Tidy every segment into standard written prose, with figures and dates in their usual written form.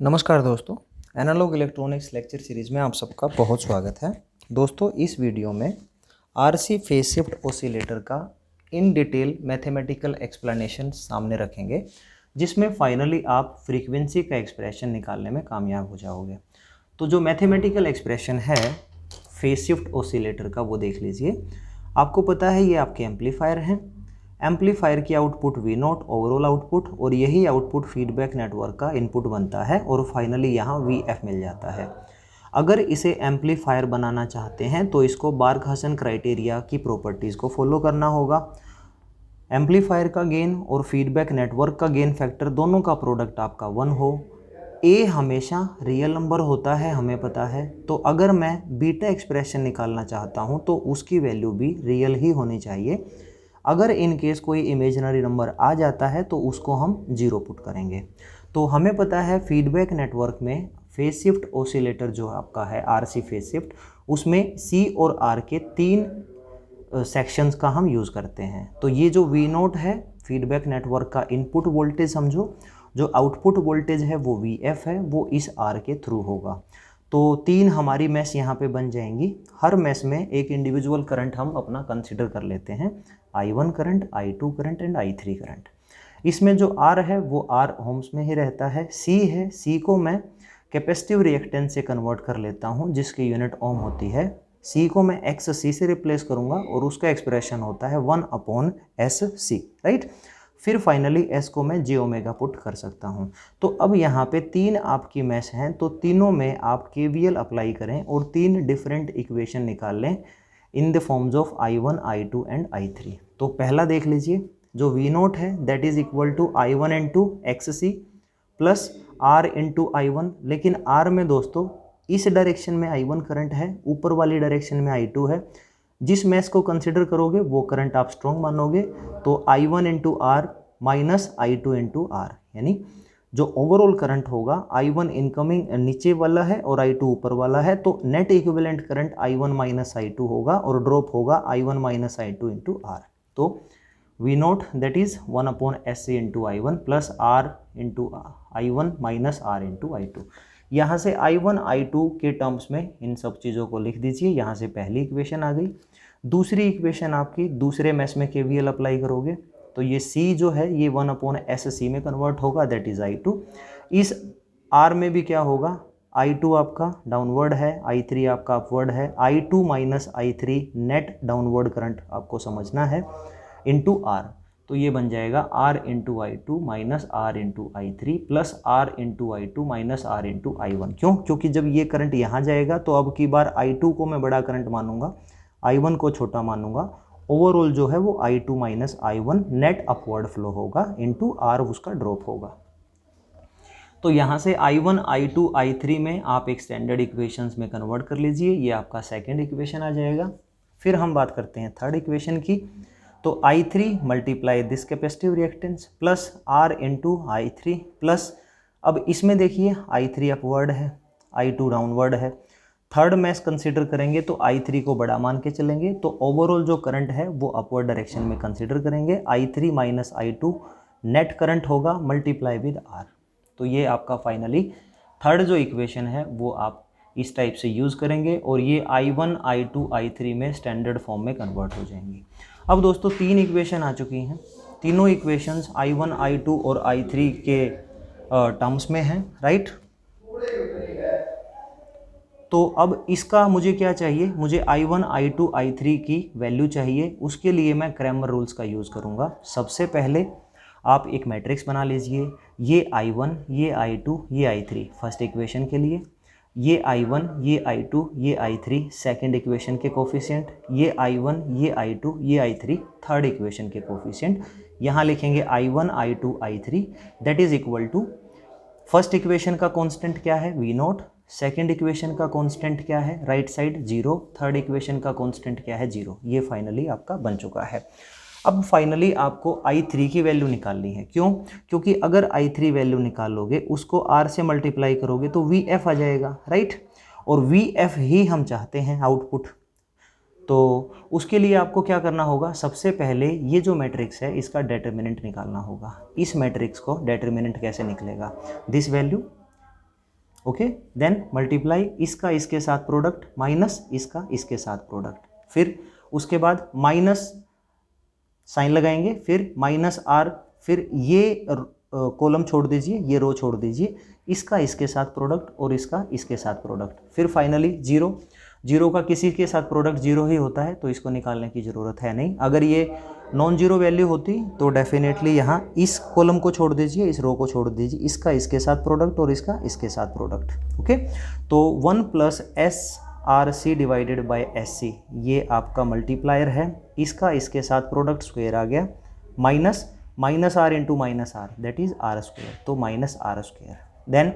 नमस्कार दोस्तों, analogue electronics lecture series में आप सबका बहुत स्वागत है। दोस्तों, इस वीडियो में आरसी फेज शिफ्ट ओसिलेटर का इन डिटेल मैथमेटिकल एक्सप्लेनेशन सामने रखेंगे, जिसमें फाइनली आप फ्रीक्वेंसी का एक्सप्रेशन निकालने में कामयाब हो जाओगे। तो जो मैथमेटिकल एक्सप्रेशन है फेज शिफ्ट ओसिलेटर का वो देख लीजिए। आपको पता है ये आपके एम्पलीफायर हैं। एम्पलीफायर की आउटपुट V0 ओवरऑल आउटपुट, और यही आउटपुट फीडबैक नेटवर्क का इनपुट बनता है और फाइनली यहाँ VF मिल जाता है। अगर इसे एम्पलीफायर बनाना चाहते हैं तो इसको बार्कहासन क्राइटेरिया की प्रॉपर्टीज़ को फॉलो करना होगा। एम्पलीफायर का गेन और फीडबैक नेटवर्क का गेन फैक्टर दोनों का प्रोडक्ट आपका 1 हो। ए हमेशा रियल नंबर होता है, हमें पता है। तो अगर मैं बीटा एक्सप्रेशन निकालना चाहता हूँ तो उसकी वैल्यू भी रियल ही होनी चाहिए। अगर इन केस कोई इमेजिनरी नंबर आ जाता है तो उसको हम 0 पुट करेंगे। तो हमें पता है फीडबैक नेटवर्क में फेज शिफ्ट ओसिलेटर जो आपका है आरसी फेज शिफ्ट, उसमें सी और आर के 3 सेक्शंस का हम यूज़ करते हैं। तो ये जो V0 है फीडबैक नेटवर्क का इनपुट वोल्टेज समझो, जो आउटपुट वोल्टेज है वो VF है, वो इस आर के थ्रू होगा। तो 3 हमारी मैश यहाँ पे बन जाएंगी। हर मैश में एक इंडिविजुअल करंट हम अपना कंसिडर कर लेते हैं, I1 current, I2 current and I3 current. इसमें जो R है वो R ओम्स में ही रहता है। C है, C को मैं कैपेसिटिव रिएक्टेंस से कन्वर्ट कर लेता हूँ जिसकी यूनिट ओम होती है। C को मैं XC से रिप्लेस करूँगा और उसका एक्सप्रेशन होता है 1/SC, राइट। फिर फाइनली S को मैं j ओमेगा पुट कर सकता हूँ। तो अब यहाँ पे 3 आपकी मैश हैं, तो तीनों में आप KVL अप्लाई करें और 3 डिफरेंट इक्वेशन निकाल लें in the forms of I1, I2 and I3। तो पहला देख लीजिए, जो V0 है that is equal to I1 into XC plus R into I1। लेकिन R में दोस्तों इस डायरेक्शन में I1 करंट है, ऊपर वाली डायरेक्शन में I2 है। जिस मैश को कंसिडर करोगे वो करंट आप स्ट्रॉन्ग मानोगे। तो I1 into R minus I2 into R, यानी जो ओवरऑल करंट होगा I1 इनकमिंग नीचे वाला है और I2 ऊपर वाला है, तो net equivalent current I1 minus I2 होगा और ड्रॉप होगा I1 minus I2 into R। तो V0 that is 1/SC into I1 plus R into I1 minus R into I2। यहाँ से I1 I2 के टर्म्स में इन सब चीज़ों को लिख दीजिए। यहाँ से पहली इक्वेशन आ गई। दूसरी इक्वेशन आपकी दूसरे मैश में KVL अप्लाई करोगे तो ये C जो है ये 1/SC में कन्वर्ट होगा, दैट इज I2। इस R में भी क्या होगा, I2 आपका डाउनवर्ड है, I3 आपका अपवर्ड है। I2 minus I3 net downward current आपको समझना है इंटू R। तो ये बन जाएगा R into I2 minus R into I3 plus R into I2 minus R into I1। क्यों? क्योंकि जब ये करंट यहाँ जाएगा तो अब की बार I2 को मैं बड़ा करंट मानूंगा, I1 को छोटा मानूंगा। ओवरऑल जो है वो I2 minus I1 net upward flow होगा इंटू R उसका ड्रॉप होगा। तो यहाँ से I1, I2, I3 में आप एक स्टैंडर्ड इक्वेशंस में कन्वर्ट कर लीजिए, ये आपका सेकेंड इक्वेशन आ जाएगा। फिर हम बात करते हैं थर्ड इक्वेशन की। तो I3 multiply this capacitive reactance plus R into I3 plus, अब इसमें देखिए I3 अपवर्ड है, I2 डाउनवर्ड है। थर्ड मैश कंसीडर करेंगे तो I3 को बड़ा मान के चलेंगे, तो ओवरऑल जो करंट है वो अपवर्ड डायरेक्शन में कंसीडर करेंगे। I3 minus I2 net current होगा मल्टीप्लाई विद R। तो ये आपका फाइनली थर्ड जो इक्वेशन है वो आप इस टाइप से यूज़ करेंगे और ये I1, I2, I3 में स्टैंडर्ड फॉर्म में कन्वर्ट हो जाएंगी। अब दोस्तों 3 इक्वेशन आ चुकी हैं, तीनों इक्वेशंस I1, I2 और I3 के टर्म्स में हैं, राइट। तो अब इसका मुझे क्या चाहिए, मुझे I1, I2, I3 की वैल्यू चाहिए। उसके लिए मैं क्रैमर रूल्स का यूज़ करूँगा। सबसे पहले आप एक मैट्रिक्स बना लीजिए, ये I1, ये I2, ये I3 फर्स्ट इक्वेशन के लिए, ये I1, ये I2, ये I3 सेकंड इक्वेशन के कोफिशिएंट, ये I1, ये I2, ये I3 थर्ड इक्वेशन के कोफिशिएंट। यहाँ लिखेंगे I1, I2, I3 that is equal to first equation का कांस्टेंट क्या है V0, सेकंड इक्वेशन का कांस्टेंट क्या है राइट साइड 0, थर्ड इक्वेशन का कांस्टेंट क्या है 0। ये फाइनली आपका बन चुका है। अब फाइनली आपको I3 की वैल्यू निकालनी है। क्यों? क्योंकि अगर I3 वैल्यू निकालोगे उसको R से मल्टीप्लाई करोगे तो VF आ जाएगा, राइट। और VF ही हम चाहते हैं आउटपुट। तो उसके लिए आपको क्या करना होगा, सबसे पहले ये जो मैट्रिक्स है इसका डेटर्मिनेंट निकालना होगा। इस मैट्रिक्स को डेटर्मिनेंट कैसे निकलेगा, this value okay, then multiply इसका इसके साथ प्रोडक्ट माइनस इसका इसके साथ प्रोडक्ट, फिर उसके बाद माइनस साइन लगाएंगे, फिर माइनस आर, फिर ये कॉलम छोड़ दीजिए, ये रो छोड़ दीजिए, इसका इसके साथ प्रोडक्ट और इसका इसके साथ प्रोडक्ट, फिर फाइनली जीरो। जीरो का किसी के साथ प्रोडक्ट जीरो ही होता है तो इसको निकालने की ज़रूरत है नहीं। अगर ये नॉन जीरो वैल्यू होती तो डेफिनेटली यहाँ इस कॉलम को छोड़ दीजिए, इस रो को छोड़ दीजिए, इसका इसके साथ प्रोडक्ट और इसका इसके साथ प्रोडक्ट। ओके, तो 1 plus S R C divided by S C, ये आपका मल्टीप्लायर है, इसका इसके साथ प्रोडक्ट स्क्वायर आ गया, minus minus R into minus R that is R square, तो minus R square, then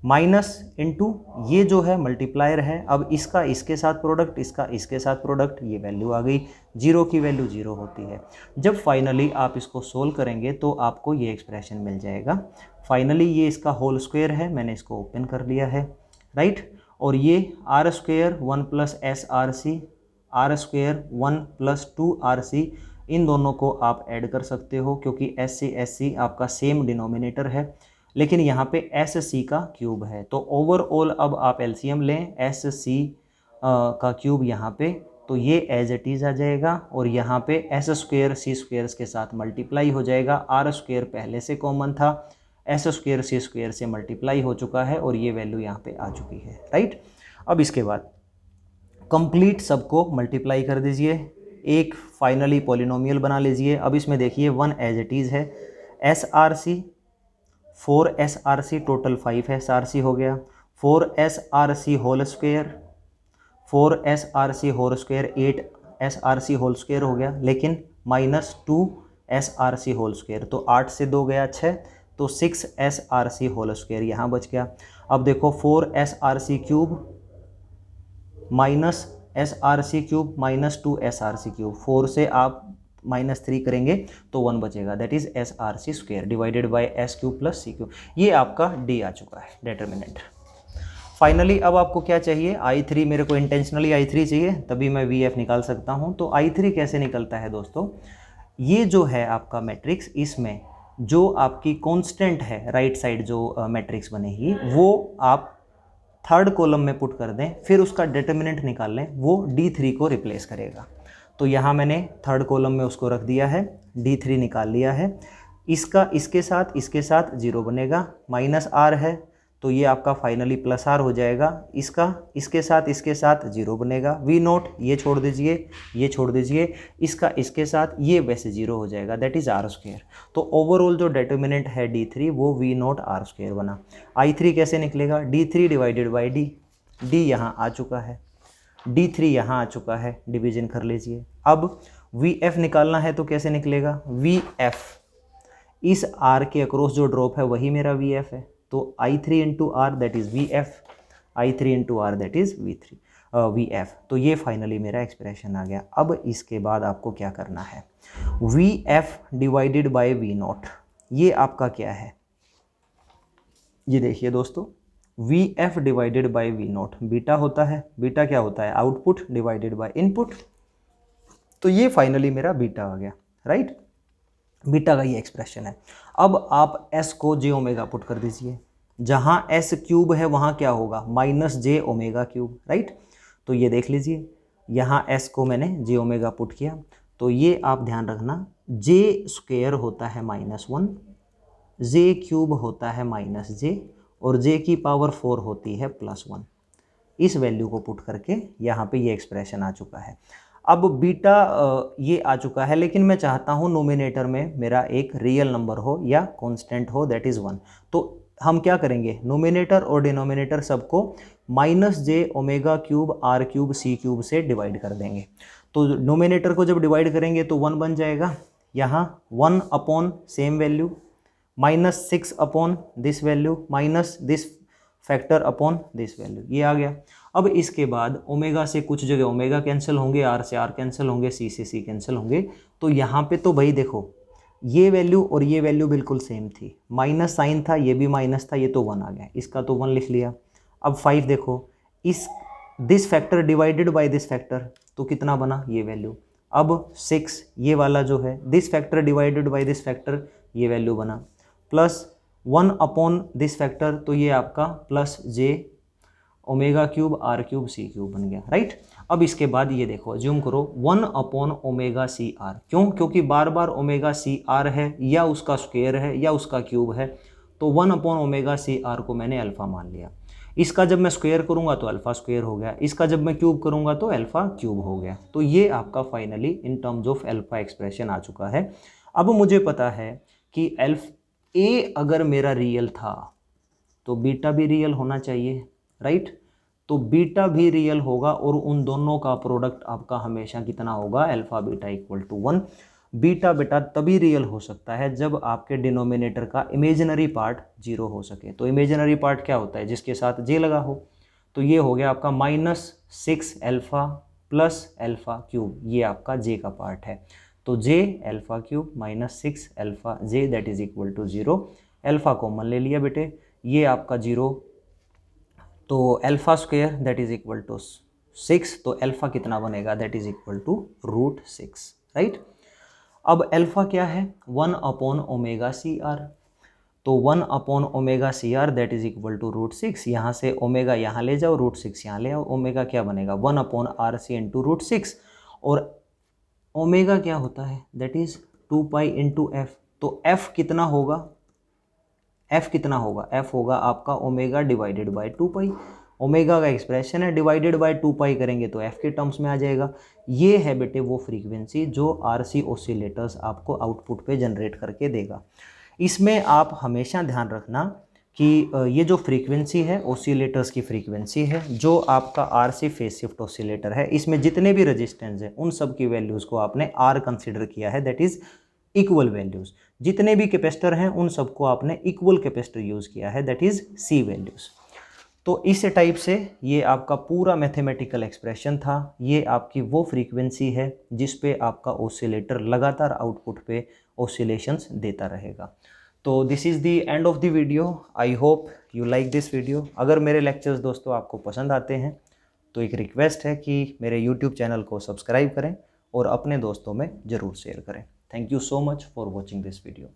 minus into ये जो है मल्टीप्लायर है, अब इसका इसके साथ प्रोडक्ट, इसका इसके साथ प्रोडक्ट, ये वैल्यू आ गई, जीरो की वैल्यू जीरो होती है। जब फाइनली आप इसको सोल्व करेंगे तो आपको ये एक्सप्रेशन मिल जाएगा। फाइनली ये इसका होल स्क्वायर है, मैंने इसको ओपन कर लिया है, राइट, और ये R square 1 plus S R C, R square 1 plus 2 R C, इन दोनों को आप ऐड कर सकते हो क्योंकि एस सी आपका सेम डिनोमिनेटर है, लेकिन यहाँ पे एस सी का क्यूब है, तो ओवरऑल अब आप एलसीएम लें एस सी का क्यूब यहाँ पे, तो ये एज इट इज़ आ जाएगा, और यहाँ पे एस स्क्वायर सी स्क्वायर के साथ मल्टीप्लाई हो जाएगा, आर स्क्वायर पहले से कॉमन था, एस स्क्वायर सी स्क्वायर से मल्टीप्लाई हो चुका है और ये वैल्यू यहाँ पे आ चुकी है, राइट। अब इसके बाद कंप्लीट सबको मल्टीप्लाई कर दीजिए, एक फाइनली पॉलिनोमियल बना लीजिए। अब इसमें देखिए 1 एज इट इज़ है, S R C 4 S R C, total 5 S R C हो गया, 4 S R C whole square, 4 S R C whole square 8 S R C whole square हो गया, लेकिन minus 2 S R C whole square, तो 8 से 2 गया 6, तो 6 S R C whole square यहाँ बच गया। अब देखो 4 S R C cube minus S R C cube minus 2 S R C cube, 4 से आप -3 करेंगे तो 1 बचेगा, that is S R C square divided by S cube plus C cube, ये आपका डी आ चुका है डिटर्मिनेंट। फाइनली अब आपको क्या चाहिए, I3, मेरे को इंटेंशनली I3 चाहिए तभी मैं VF निकाल सकता हूँ। तो I3 कैसे निकलता है दोस्तों, ये जो है आपका मैट्रिक्स, इसमें जो आपकी कांस्टेंट है राइट साइड जो मैट्रिक्स बनेगी वो आप थर्ड कॉलम में पुट कर दें, फिर उसका डिटर्मिनेंट निकाल लें, वो D3 को रिप्लेस करेगा। तो यहाँ मैंने थर्ड कॉलम में उसको रख दिया है, D3 निकाल लिया है, इसका इसके साथ जीरो बनेगा, माइनस आर है तो ये आपका फाइनली प्लस आर हो जाएगा, इसका इसके साथ जीरो बनेगा, वी नोट ये छोड़ दीजिए, ये छोड़ दीजिए, इसका इसके साथ ये वैसे जीरो हो जाएगा, दैट इज़ आर स्क्वायर। तो ओवरऑल जो डिटर्मिनेंट है D3 वो वी नोट आर स्क्वायर बना। I3 कैसे निकलेगा, D3 divided by D, D यहाँ आ चुका है, D3 यहाँ आ चुका है, डिवीजन कर लीजिए। अब VF निकालना है तो कैसे निकलेगा, VF इस R के अक्रॉस जो ड्रॉप है वही मेरा VF है, तो I3 into R that is VF, I3 into R that is VF। तो ये फाइनली मेरा एक्सप्रेशन आ गया। अब इसके बाद आपको क्या करना है, VF divided by V not, ये आपका क्या है, ये देखिए दोस्तों, VF divided by V not beta होता है, बीटा क्या होता है, आउटपुट डिवाइडेड बाय इनपुट, तो ये फाइनली मेरा बीटा आ गया, राइट, बीटा का ये एक्सप्रेशन है। अब आप S को j ओमेगा पुट कर दीजिए, जहाँ S क्यूब है वहाँ क्या होगा, minus j omega cube, right. तो ये देख लीजिए, यहाँ S को मैंने j ओमेगा पुट किया, तो ये आप ध्यान रखना, j स्क्वायर होता है -1, j क्यूब होता है -j, और j की पावर 4 होती है +1। इस वैल्यू को पुट करके यहाँ पे ये एक्सप्रेशन आ चुका है। अब बीटा ये आ चुका है, लेकिन मैं चाहता हूँ नोमिनेटर में मेरा एक रियल नंबर हो या कांस्टेंट हो, दैट इज़ 1। तो हम क्या करेंगे, नोमिनेटर और डिनोमिनेटर सबको -j omega cube R cube C cube से डिवाइड कर देंगे। तो नोमिनेटर को जब डिवाइड करेंगे तो 1 बन जाएगा, यहाँ 1 upon same value, -6 upon this value, minus this factor upon this value, ये आ गया। अब इसके बाद ओमेगा से कुछ जगह ओमेगा कैंसिल होंगे, आर से आर कैंसिल होंगे, सी से सी कैंसिल होंगे, तो यहाँ पे तो भाई देखो ये वैल्यू और ये वैल्यू बिल्कुल सेम थी, माइनस साइन था, ये भी माइनस था, ये तो 1 आ गया, इसका तो 1 लिख लिया। अब 5 देखो, इस this factor divided by this factor, तो कितना बना ये वैल्यू। अब 6 ये वाला जो है, this factor divided by this factor, ये वैल्यू बना, प्लस 1 अपॉन दिस फैक्टर, तो ये आपका plus J omega cube R cube C cube बन गया, राइट। अब इसके बाद ये देखो, ज्यूम करो 1 अपॉन ओमेगा सी आर, क्यों? क्योंकि बार बार ओमेगा सी आर है या उसका स्क्वायर है या उसका क्यूब है, तो 1 अपॉन ओमेगा सी आर को मैंने अल्फा मान लिया। इसका जब मैं स्क्वायर करूंगा तो अल्फा स्क्वायर हो गया, इसका जब मैं क्यूब करूंगा तो अल्फा क्यूब हो गया। तो ये आपका finally in terms of alpha expression आ चुका है। अब मुझे पता है कि ए अगर मेरा रियल था तो बीटा भी रियल होना चाहिए, राइट। तो बीटा भी रियल होगा और उन दोनों का प्रोडक्ट आपका हमेशा कितना होगा? Alpha beta equal to 1। Beta बेटा तभी रियल हो सकता है जब आपके डिनोमिनेटर का इमेजिनरी पार्ट 0 हो सके। तो इमेजिनरी पार्ट क्या होता है? जिसके साथ जे लगा हो। तो ये हो गया आपका -6 अल्फा प्लस अल्फा क्यूब, ये आपका जे का पार्ट है। तो J alpha cube -6 alpha J that is equal to 0। Alpha common ले लिया बेटे, ये आपका 0, तो alpha square that is equal to 6, तो अल्फा कितना बनेगा? That is equal to √6, right. अब अल्फा क्या है? 1 अपॉन ओमेगा सी आर। तो 1 upon omega C R that is equal to √6। यहाँ से ओमेगा यहाँ ले जाओ, √6 यहाँ ले आओ, ओमेगा क्या बनेगा? 1 अपॉन आर सी इंटू √6। और ओमेगा क्या होता है? That is 2 pi into F. तो एफ कितना होगा? एफ कितना होगा? एफ होगा आपका omega divided by 2 pi. Omega का एक्सप्रेशन है, डिवाइडेड बाय 2 पाई करेंगे तो एफ के टर्म्स में आ जाएगा। ये है बेटे वो फ्रीक्वेंसी जो आरसी ऑसिलेटर्स आपको आउटपुट पे जनरेट करके देगा। इसमें आप हमेशा ध्यान रखना कि ये जो फ्रीक्वेंसी है ऑसिलेटर्स की फ्रीक्वेंसी है, जो आपका आरसी फेज शिफ्ट ऑसिलेटर है, इसमें जितने भी रेजिस्टेंस हैं उन सब की वैल्यूज़ को आपने आर कंसिडर किया है, दैट इज़ इक्वल वैल्यूज़। जितने भी कैपेसिटर हैं उन सबको आपने इक्वल कैपेसिटर यूज़ किया है, दैट इज़ सी वैल्यूज़। तो इस टाइप से ये आपका पूरा मैथमेटिकल एक्सप्रेशन था। ये आपकी वो फ्रीक्वेंसी है जिस पे आपका ऑसिलेटर लगातार आउटपुट पे ऑसिलेशंस देता रहेगा। तो this is the end of the video. I hope you like this video. अगर मेरे लेक्चर्स दोस्तों आपको पसंद आते हैं तो एक रिक्वेस्ट है कि मेरे यूट्यूब चैनल को सब्सक्राइब करें और अपने दोस्तों में ज़रूर शेयर करें। Thank you so much for watching this video.